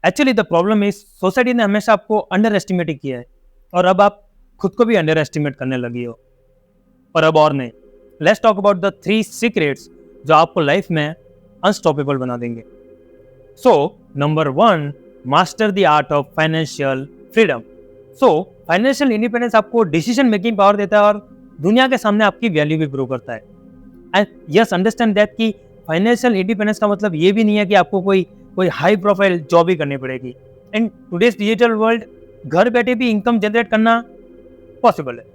Actually the problem is society ने हमेशा आपको अंडर एस्टिमेट किया है और अब आप खुद को भी अंडर एस्टिमेट करने लगी हो, और अब और नहीं। Let's talk about the 3 secrets जो आपको लाइफ में अनस्टॉपेबल बना देंगे। So number 1, master the art of financial freedom. So financial independence आपको डिसीजन मेकिंग पावर देता है और दुनिया के सामने आपकी वैल्यू भी ग्रो करता है। एंड यस, अंडरस्टैंड दैट कि फाइनेंशियल इंडिपेंडेंस का मतलब ये भी नहीं है कि आपको कोई हाई प्रोफाइल जॉब ही करनी पड़ेगी। इन टुडेज डिजिटल वर्ल्ड घर बैठे भी इनकम जनरेट करना पॉसिबल है।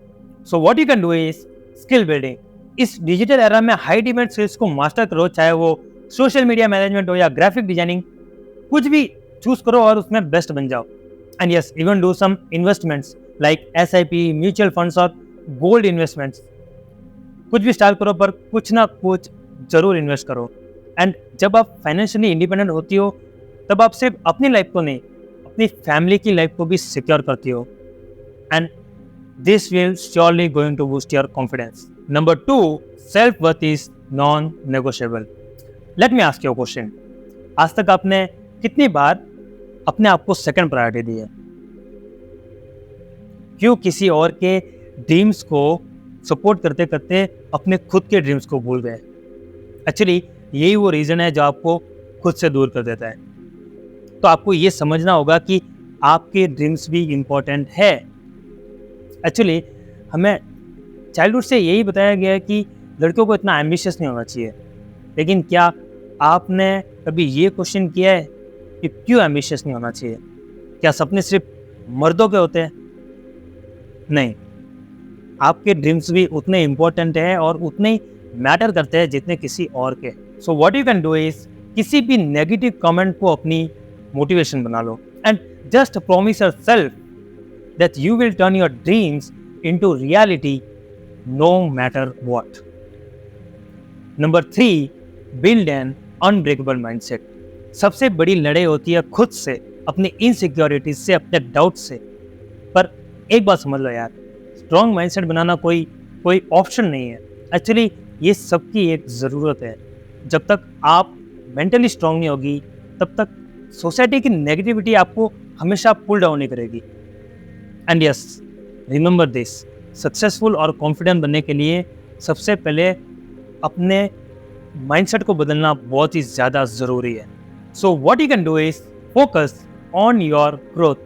सो what you can do is skill building. इस डिजिटल एरा में हाई डिमांड स्किल्स को मास्टर करो, चाहे वो सोशल मीडिया मैनेजमेंट हो या ग्राफिक डिजाइनिंग, कुछ भी चूज करो और उसमें बेस्ट बन जाओ। And yes, even do some investments like SIP, mutual funds और गोल्ड इन्वेस्टमेंट्स। कुछ भी स्टार्ट करो पर कुछ ना कुछ जरूर इन्वेस्ट करो। एंड जब आप फाइनेंशियली इंडिपेंडेंट होती हो तब आप सिर्फ अपनी लाइफ को नहीं, अपनी फैमिली की लाइफ को भी सिक्योर करती हो। And this will surely going to boost your confidence. Number 2, self worth is non negotiable. Let me ask you a question. आज तक आपने कितनी बार अपने आप को सेकंड प्रायोरिटी दी है? क्यों किसी और के ड्रीम्स को सपोर्ट करते करते अपने खुद के ड्रीम्स को भूल गए? एक्चुअली यही वो रीज़न है जो आपको खुद से दूर कर देता है। तो आपको ये समझना होगा कि आपके ड्रीम्स भी इम्पोर्टेंट है। एक्चुअली हमें चाइल्डहुड से यही बताया गया है कि लड़कियों को इतना एम्बिशियस नहीं होना चाहिए, लेकिन क्या आपने कभी ये क्वेश्चन किया है कि क्यों एम्बिशियस नहीं होना चाहिए? क्या सपने सिर्फ मर्दों के होते हैं? नहीं, आपके ड्रीम्स भी उतने इम्पोर्टेंट हैं और उतने ही मैटर करते हैं जितने किसी और के। So what you can do is किसी भी नेगेटिव कमेंट को अपनी मोटिवेशन बना लो and just promise yourself that you will turn your dreams into reality no matter what. Number 3, build an unbreakable mindset. सबसे बड़ी लड़ाई होती है खुद से, अपनी इनसिक्योरिटीज से, अपने डाउट से। पर एक बात समझ लो यार, स्ट्रॉन्ग माइंडसेट बनाना कोई ऑप्शन नहीं है। एक्चुअली ये सबकी एक ज़रूरत है। जब तक आप मेंटली स्ट्रांग नहीं होगी तब तक सोसाइटी की नेगेटिविटी आपको हमेशा पुल डाउन नहीं करेगी। And yes, remember this, successful और कॉन्फिडेंट बनने के लिए सबसे पहले अपने माइंडसेट को बदलना बहुत ही ज़्यादा ज़रूरी है। सो what you can do is focus on your growth.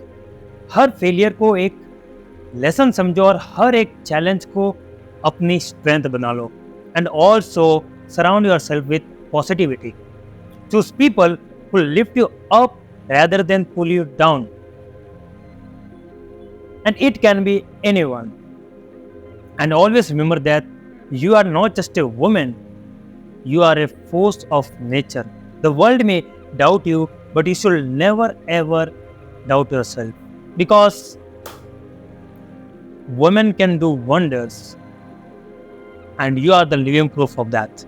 Her failure को एक लेसन समझो और हर एक चैलेंज को अपनी स्ट्रेंथ बना लो। And also surround yourself with positivity. Choose people who lift you up rather than pull you down. And it can be anyone. And always remember that you are not just a woman, you are a force of nature. The world may doubt you, but you should never ever doubt yourself, because women can do wonders and you are the living proof of that.